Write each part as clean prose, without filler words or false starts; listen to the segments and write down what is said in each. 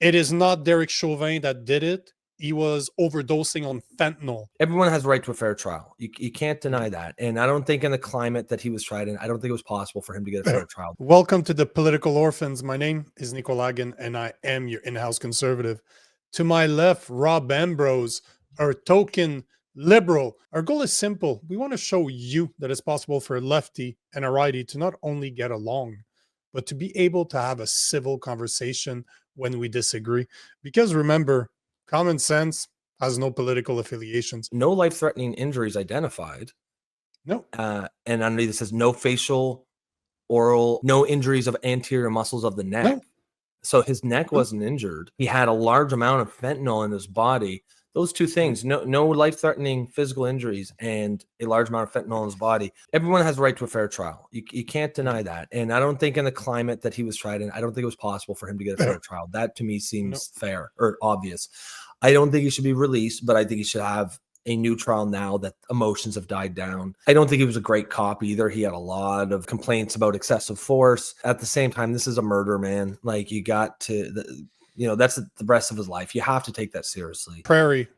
It is not Derek Chauvin that did it. He was overdosing on fentanyl. Everyone has a right to a fair trial. You can't deny that. And I don't think in the climate that he was tried in, I don't think it was possible for him to get a fair trial. Welcome to the Political Orphans. My name is Nico Lagan, and I am your in-house conservative. To my left, Rob Ambrose, our token liberal. Our goal is simple. We want to show you that it's possible for a lefty and a righty to not only get along, but to be able to have a civil conversation when we disagree. Because remember, common sense has no political affiliations. No life-threatening injuries identified. No. And underneath it says no facial, oral, no injuries of anterior muscles of the neck. No. So his neck wasn't injured. He had a large amount of fentanyl in his body. Those two things, no life-threatening physical injuries and a large amount of fentanyl in his body. Everyone has a right to a fair trial. You can't deny that. And I don't think in the climate that he was tried in, I don't think it was possible for him to get a fair trial. That to me seems fair or obvious. I don't think he should be released, but I think he should have a new trial now that emotions have died down. I don't think he was a great cop either. He had a lot of complaints about excessive force. At the same time, this is a murder, man. Like, you got to... that's the rest of his life. You have to take that seriously. Prairie,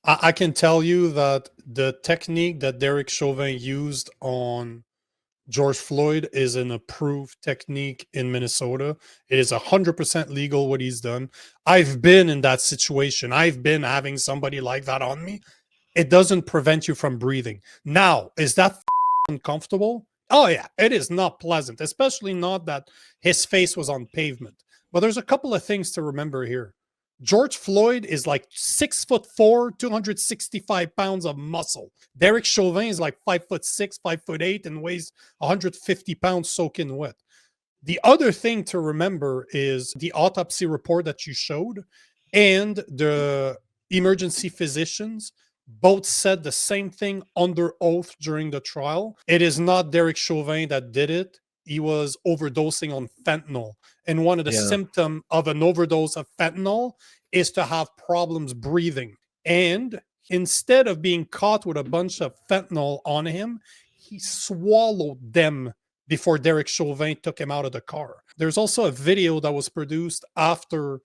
I can tell you that the technique that Derek Chauvin used on George Floyd is an approved technique in Minnesota. It is 100% legal what he's done. I've been in that situation. I've been having somebody like that on me. It doesn't prevent you from breathing. Now, is that uncomfortable? Oh yeah, it is not pleasant, especially not that his face was on pavement. But there's a couple of things to remember here. George Floyd is like 6'4", 265 pounds of muscle. Derek Chauvin is like 5'6", 5'8", and weighs 150 pounds soaking wet. The other thing to remember is the autopsy report that you showed and the emergency physicians both said the same thing under oath during the trial. It is not Derek Chauvin that did it. He was overdosing on fentanyl. And one of the symptoms of an overdose of fentanyl is to have problems breathing. And instead of being caught with a bunch of fentanyl on him, he swallowed them before Derek Chauvin took him out of the car. There's also a video that was produced after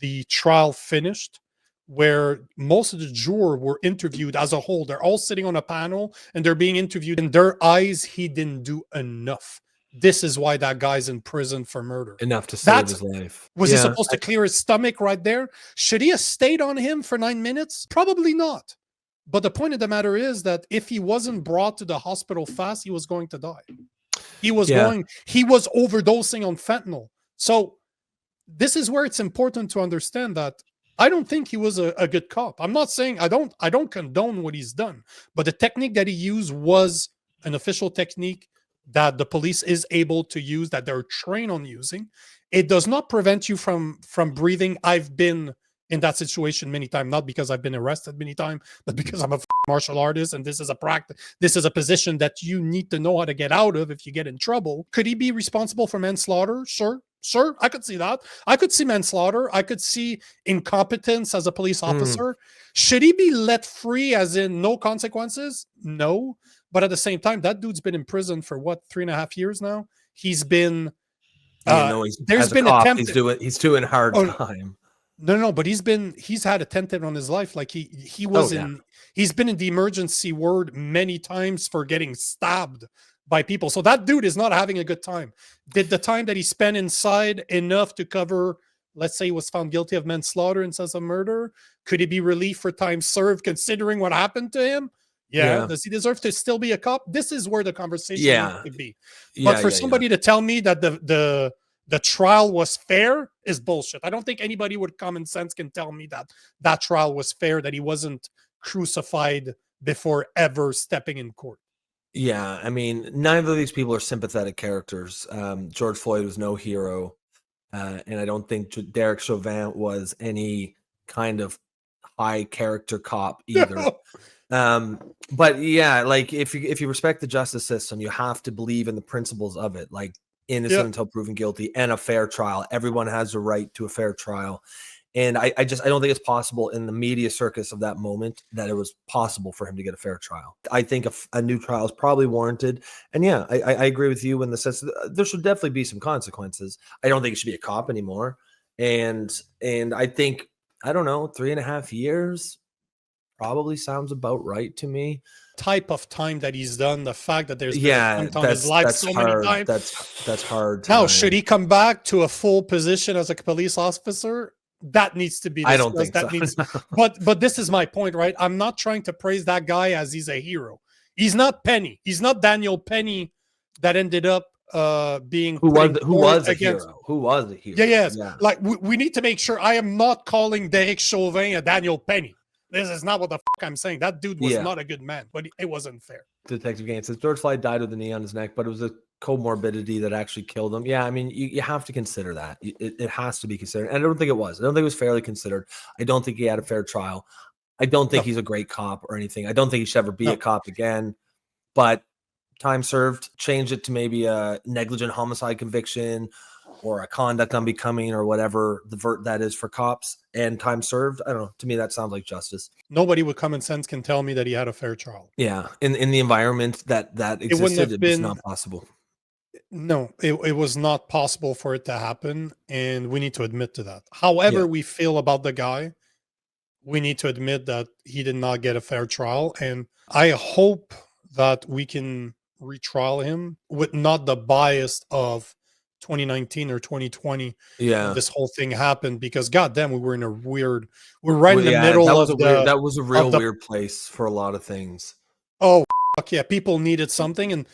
the trial finished where most of the jurors were interviewed as a whole. They're all sitting on a panel and they're being interviewed. In their eyes, he didn't do enough. This is why that guy's in prison for murder. Enough to save his life. Was he supposed to clear his stomach right there? Should he have stayed on him for 9 minutes? Probably not. But the point of the matter is that if he wasn't brought to the hospital fast, he was going to die. He was overdosing on fentanyl. So this is where it's important to understand that I don't think he was a good cop. I'm not saying I don't condone what he's done, but the technique that he used was an official technique that the police is able to use, that they're trained on using. It does not prevent you from breathing. I've been in that situation many times, not because I've been arrested many times, but because I'm a martial artist and this is a practice. This is a position that you need to know how to get out of if you get in trouble. Could he be responsible for manslaughter? Sure, I could see that. I could see manslaughter. I could see incompetence as a police officer. Should he be let free as in no consequences? No. But at the same time, that dude's been in prison for what, 3.5 years now? He's been there's been attempted. He's doing hard time. No, but he's had attempted on his life. Like he's been in the emergency ward many times for getting stabbed by people. So that dude is not having a good time. Did the time that he spent inside enough to cover, let's say he was found guilty of manslaughter instead of murder? Could he be released for time served considering what happened to him? Yeah. Does he deserve to still be a cop? This is where the conversation could be. But for somebody to tell me that the trial was fair is bullshit. I don't think anybody with common sense can tell me that that trial was fair, that he wasn't crucified before ever stepping in court. Yeah, I mean, neither of these people are sympathetic characters. George Floyd was no hero, and I don't think Derek Chauvin was any kind of high character cop either. But yeah, like if you respect the justice system, you have to believe in the principles of it, like innocent until proven guilty and a fair trial. Everyone has a right to a fair trial. And I don't think it's possible in the media circus of that moment that it was possible for him to get a fair trial. I think a new trial is probably warranted. And yeah, I agree with you in the sense that there should definitely be some consequences. I don't think it should be a cop anymore. And I think, I don't know, 3.5 years probably sounds about right to me. Type of time that he's done, the fact that there's been a Yeah, point on his life so many hard. times. That's hard. Now, should he come back to a full position as a police officer? That needs to be I don't discussed. think That so. needs, but this is my point, right? I'm not trying to praise that guy as he's a hero. He's not Penny. He's not Daniel Penny that ended up being Who put in court was a against. hero? Who was a hero? Yeah, yes. Yeah. Like we need to make sure. I am not calling Derek Chauvin a Daniel Penny. This is not what the fuck I'm saying. That dude was Yeah. not a good man, but it wasn't fair. Detective Gaines says George Floyd died with a knee on his neck, but it was a comorbidity that actually killed him. Yeah, I mean, you have to consider that. It has to be considered. And I don't think it was. I don't think it was fairly considered. I don't think he had a fair trial. I don't think he's a great cop or anything. I don't think he should ever be a cop again. But time served, change it to maybe a negligent homicide conviction or a conduct unbecoming or whatever the vert that is for cops, and time served. I don't know. To me, that sounds like justice. Nobody with common sense can tell me that he had a fair trial. Yeah. In the environment that existed, it was not possible. No, it was not possible for it to happen, and we need to admit to that. However we feel about the guy, we need to admit that he did not get a fair trial, and I hope that we can retrial him with not the bias of 2019 or 2020 when this whole thing happened, because goddamn, we're right in the middle that was a real weird place for a lot of things. Oh, fuck yeah, people needed something, and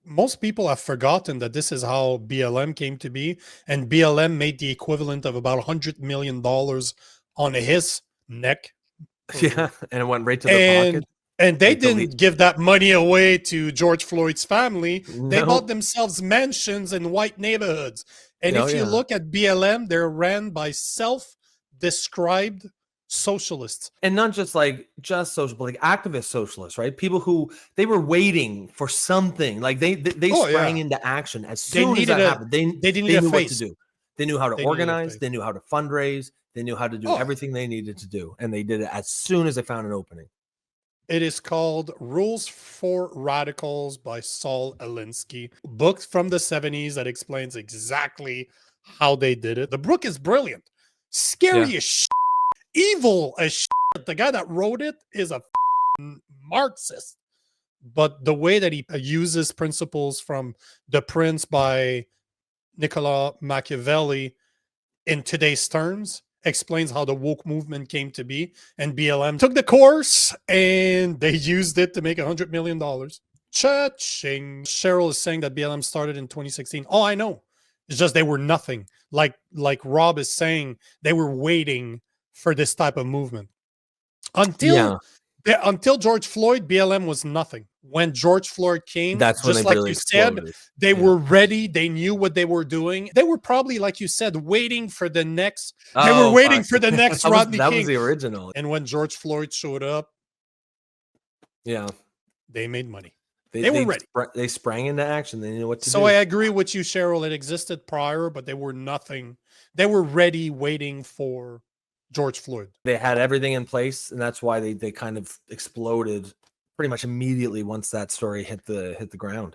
most people have forgotten that this is how BLM came to be, and BLM made the equivalent of about $100 million on his neck. Yeah, and it went right to the pocket. And they didn't give that money away to George Floyd's family. They bought themselves mansions in white neighborhoods. And if you look at BLM, they're ran by self-described socialists. And not just social, but like activist socialists, right? People who they were waiting for something. Like they sprang into action as soon as that happened. They knew what to do. They knew how to organize. They knew how to fundraise. They knew how to do everything they needed to do. And they did it as soon as they found an opening. It is called Rules for Radicals by Saul Alinsky, book from the 70s that explains exactly how they did it. The book is brilliant, scary as shit, evil as shit. The guy that wrote it is a Marxist, but the way that he uses principles from The Prince by Niccolo Machiavelli in today's terms explains how the woke movement came to be, and BLM took the course and they used it to make $100 million. Cha-ching. Cheryl is saying that BLM started in 2016. Oh, I know. It's just they were nothing. Like Rob is saying, they were waiting for this type of movement. Until George Floyd, BLM was nothing. When George Floyd came, that's when just they like really you exploded. said, they were ready. They knew what they were doing. They were probably, like you said, waiting for the next. They were waiting for the next Rodney King. That was the original. And when George Floyd showed up, they made money. They were ready. They sprang into action. They knew what to do. So I agree with you, Cheryl. It existed prior, but they were nothing. They were ready, waiting for George Floyd. They had everything in place, and that's why they kind of exploded pretty much immediately once that story hit the ground.